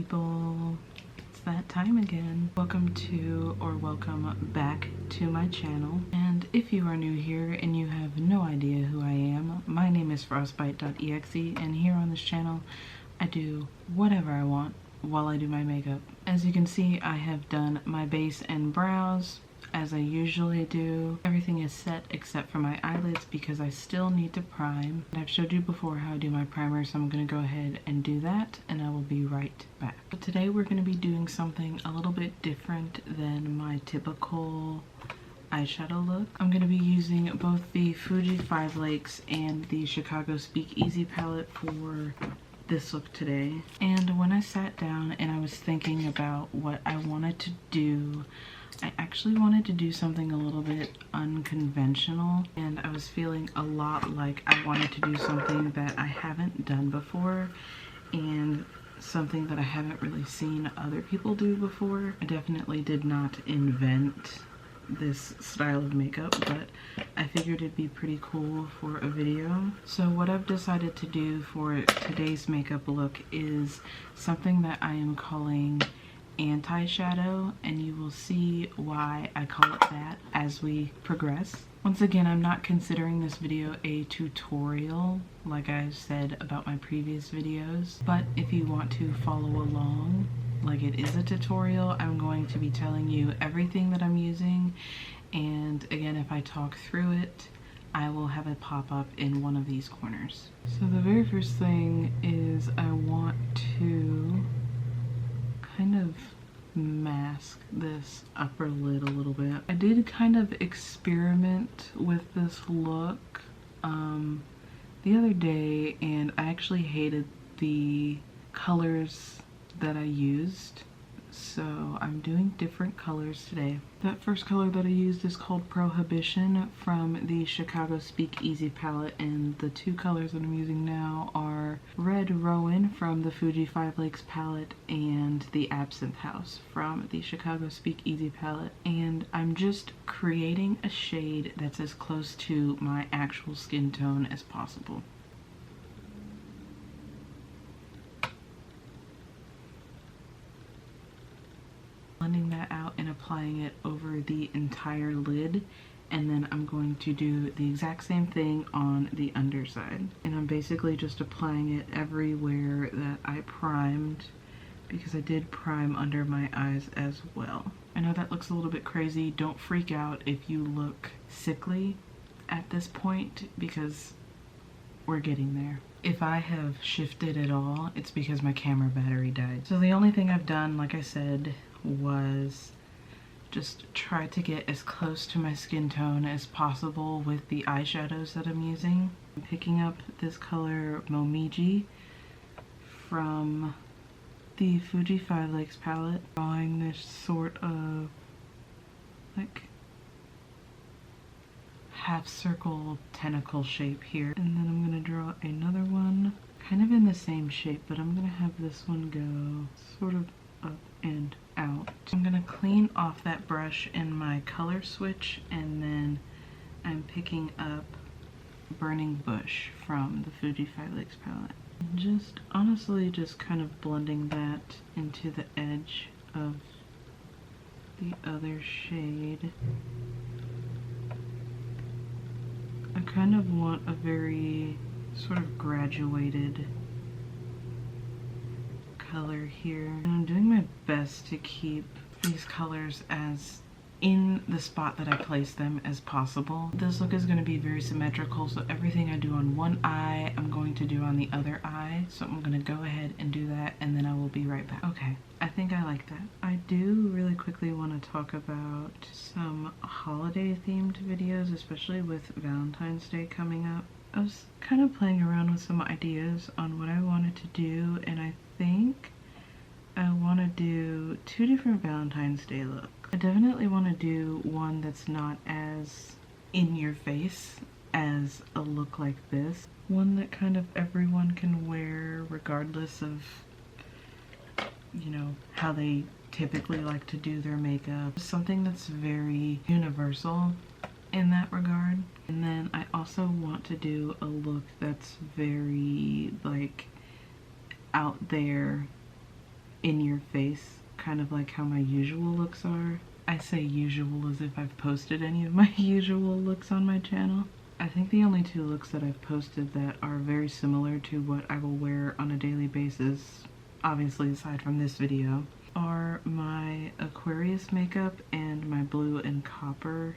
people, it's that time again. Welcome back to my channel. And if you are new here and you have no idea who I am, my name is 𝚏𝚙𝚒𝚗𝚎, and here on this channel I do whatever I want while I do my makeup. As you can see, I have done my base and brows as I usually do. Everything is set except for my eyelids because I still need to prime. I've showed you before how I do my primer, so I'm going to go ahead and do that and I will be right back. But today we're going to be doing something a little bit different than my typical eyeshadow look. I'm going to be using both the Fuji 5 Lakes and the Chicago Speakeasy palette for this look today. And when I sat down and I was thinking about what I wanted to do, I actually wanted to do something a little bit unconventional, and I was feeling a lot like I wanted to do something that I haven't done before and something that I haven't really seen other people do before. I definitely did not invent this style of makeup, but I figured it'd be pretty cool for a video. So what I've decided to do for today's makeup look is something that I am calling anti-shadow, and you will see why I call it that as we progress. Once again, I'm not considering this video a tutorial like I said about my previous videos, but if you want to follow along like it is a tutorial, I'm going to be telling you everything that I'm using, and again, if I talk through it, I will have it pop up in one of these corners. So the very first thing is I want to kind of mask this upper lid a little bit. I did kind of experiment with this look the other day, and I actually hated the colors that I used, so I'm doing different colors today. That first color that I used is called Prohibition from the Chicago Speakeasy palette, and the two colors that I'm using now are Red Rowan from the Fuji 5 Lakes palette and the Absinthe House from the Chicago Speakeasy palette. And I'm just creating a shade that's as close to my actual skin tone as possible. Blending that out and applying it over the entire lid, and then I'm going to do the exact same thing on the underside. And I'm basically just applying it everywhere that I primed, because I did prime under my eyes as well. I know that looks a little bit crazy. Don't freak out if you look sickly at this point, because we're getting there. If I have shifted at all, it's because my camera battery died. So the only thing I've done, like I said, was just try to get as close to my skin tone as possible with the eyeshadows that I'm using. I'm picking up this color Momiji from the Fuji 5 Lakes palette, drawing this sort of like half circle tentacle shape here, and then I'm gonna draw another one kind of in the same shape, but I'm gonna have this one go sort of up and out. I'm gonna clean off that brush in my color switch, and then I'm picking up Burning Bush from the Fuji 5 Lakes palette. And just honestly just kind of blending that into the edge of the other shade. I kind of want a very sort of graduated color here, and I'm doing my best to keep these colors as in the spot that I place them as possible. This look is going to be very symmetrical, so everything I do on one eye I'm going to do on the other eye, so I'm going to go ahead and do that, and then I will be right back. Okay, I think I like that. I do really quickly want to talk about some holiday themed videos, especially with Valentine's Day coming up. I was kind of playing around with some ideas on what I wanted to do, and I think I want to do two different Valentine's Day looks. I definitely want to do one that's not as in your face as a look like this. One that kind of everyone can wear regardless of, you know, how they typically like to do their makeup. Something that's very universal in that regard. And then I also want to do a look that's very like out there in your face, kind of like how my usual looks are. I say usual as if I've posted any of my usual looks on my channel. I think the only two looks that I've posted that are very similar to what I will wear on a daily basis, obviously aside from this video, are my Aquarius makeup and my blue and copper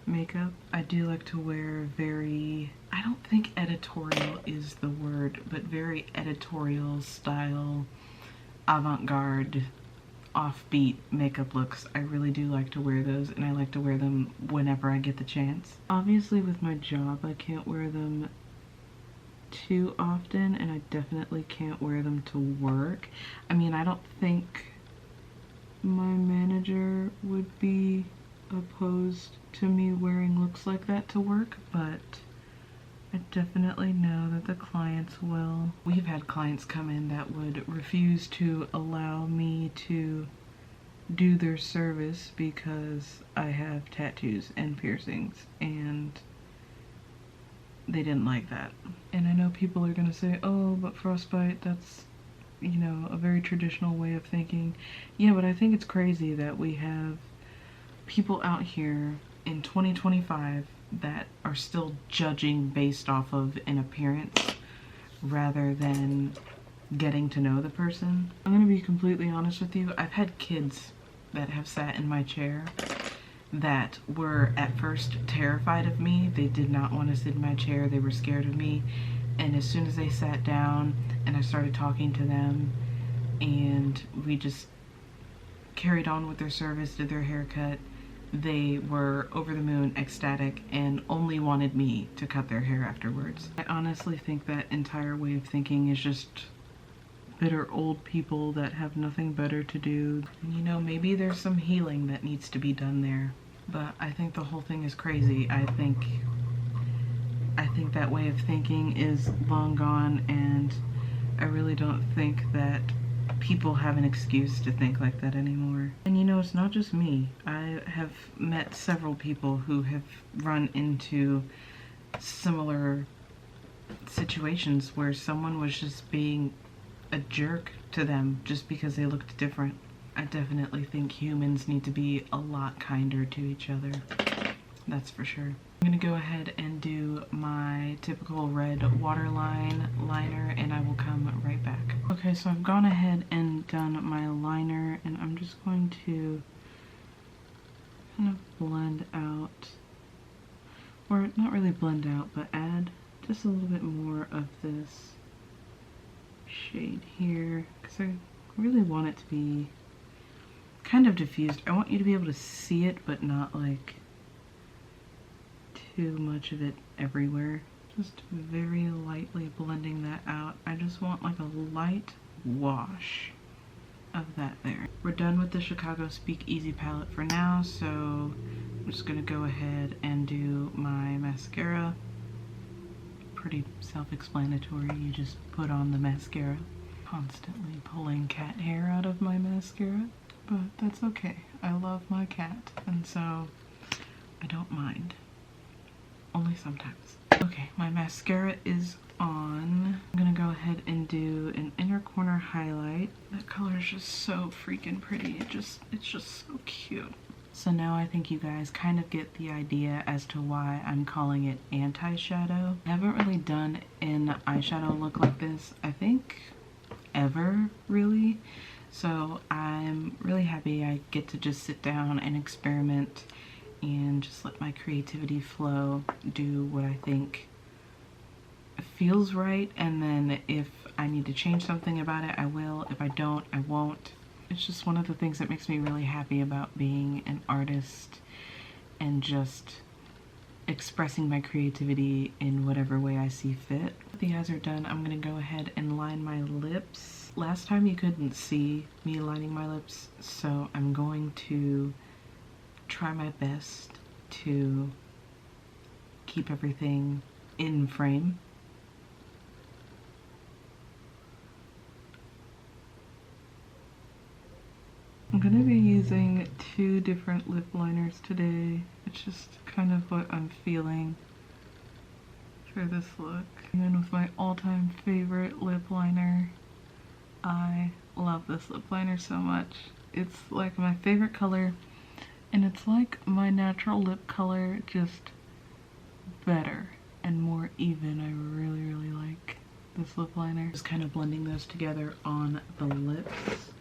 makeup. I do like to wear very, I don't think editorial is the word, but very editorial style, avant-garde, offbeat makeup looks. I really do like to wear those, and I like to wear them whenever I get the chance. Obviously with my job I can't wear them too often, and I definitely can't wear them to work. I mean, I don't think my manager would be opposed to me wearing looks like that to work, but I definitely know that the clients will. We've had clients come in that would refuse to allow me to do their service because I have tattoos and piercings, and they didn't like that. And I know people are gonna say, oh, but frostbite, that's, you know, a very traditional way of thinking. Yeah, but I think it's crazy that we have people out here in 2025 that are still judging based off of an appearance rather than getting to know the person. I'm gonna be completely honest with you. I've had kids that have sat in my chair that were at first terrified of me. They did not want to sit in my chair. They were scared of me. And as soon as they sat down and I started talking to them and we just carried on with their service, did their haircut, they were over the moon, ecstatic, and only wanted me to cut their hair afterwards. I honestly think that entire way of thinking is just bitter old people that have nothing better to do. And, you know, maybe there's some healing that needs to be done there, but I think the whole thing is crazy. I think that way of thinking is long gone, and I really don't think that people have an excuse to think like that anymore. And you know, it's not just me. I have met several people who have run into similar situations where someone was just being a jerk to them just because they looked different. I definitely think humans need to be a lot kinder to each other. That's for sure. I'm gonna go ahead and do my typical red waterline liner, and I will come right back. Okay, so I've gone ahead and done my liner, and I'm just going to kind of blend out, or not really blend out, but add just a little bit more of this shade here, because I really want it to be kind of diffused. I want you to be able to see it, but not like too much of it everywhere. Just very lightly blending that out. I just want like a light wash of that there. We're done with the Chicago Speakeasy palette for now, so I'm just gonna go ahead and do my mascara. Pretty self-explanatory. You just put on the mascara. Constantly pulling cat hair out of my mascara, but that's okay. I love my cat, and so I don't mind. Only sometimes. Okay, my mascara is on. I'm gonna go ahead and do an inner corner highlight. That color is just so freaking pretty. It's just so cute. So now I think you guys kind of get the idea as to why I'm calling it anti-shadow. I haven't really done an eyeshadow look like this, I think, ever, really. So I'm really happy I get to just sit down and experiment and just let my creativity flow, do what I think feels right, and then if I need to change something about it, I will. If I don't, I won't. It's just one of the things that makes me really happy about being an artist and just expressing my creativity in whatever way I see fit. The eyes are done. I'm gonna go ahead and line my lips. Last time you couldn't see me lining my lips, so I'm going to try my best to keep everything in frame. I'm gonna be using two different lip liners today. It's just kind of what I'm feeling for this look. And then with my all-time favorite lip liner, I love this lip liner so much. It's like my favorite color, and it's like my natural lip color, just better and more even. I really like this lip liner. Just kind of blending those together on the lips.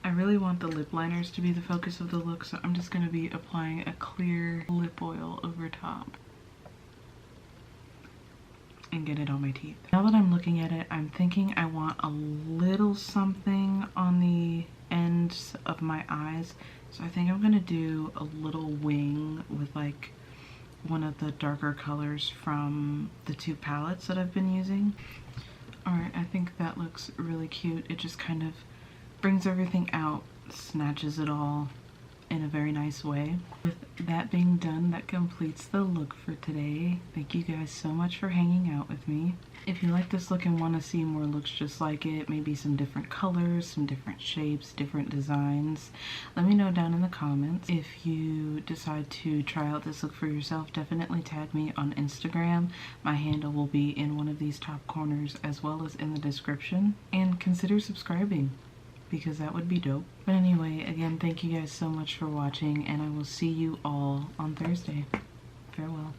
I really want the lip liners to be the focus of the look, so I'm just going to be applying a clear lip oil over top and get it on my teeth. Now that I'm looking at it, I'm thinking I want a little something on the ends of my eyes, so I think I'm going to do a little wing with like one of the darker colors from the two palettes that I've been using. Alright, I think that looks really cute. It just kind of brings everything out, snatches it all in a very nice way. With that being done, that completes the look for today. Thank you guys so much for hanging out with me. If you like this look and want to see more looks just like it, maybe some different colors, some different shapes, different designs, let me know down in the comments. If you decide to try out this look for yourself, definitely tag me on Instagram. My handle will be in one of these top corners as well as in the description. And consider subscribing, because that would be dope. But anyway, again, thank you guys so much for watching, and I will see you all on Thursday. Farewell.